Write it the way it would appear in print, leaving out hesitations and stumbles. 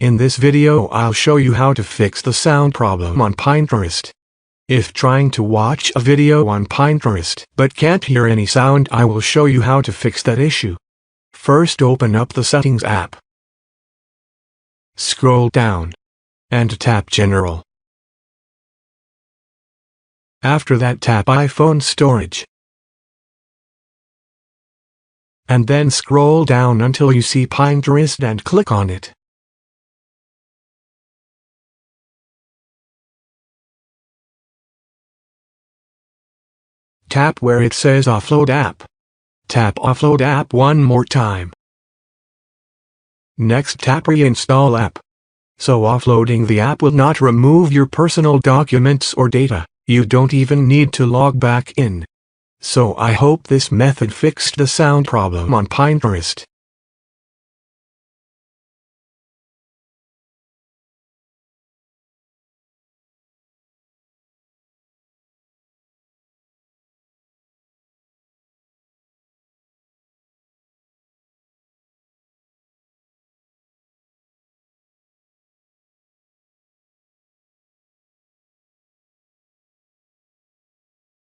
In this video I'll show you how to fix the sound problem on Pinterest. If trying to watch a video on Pinterest but can't hear any sound, I will show you how to fix that issue. First, open up the Settings app. Scroll down and tap General. After that, tap iPhone Storage. And then scroll down until you see Pinterest and click on it. Tap where it says Offload App. Tap Offload App one more time. Next, tap Reinstall App. So offloading the app will not remove your personal documents or data. You don't even need to log back in. So I hope this method fixed the sound problem on Pinterest.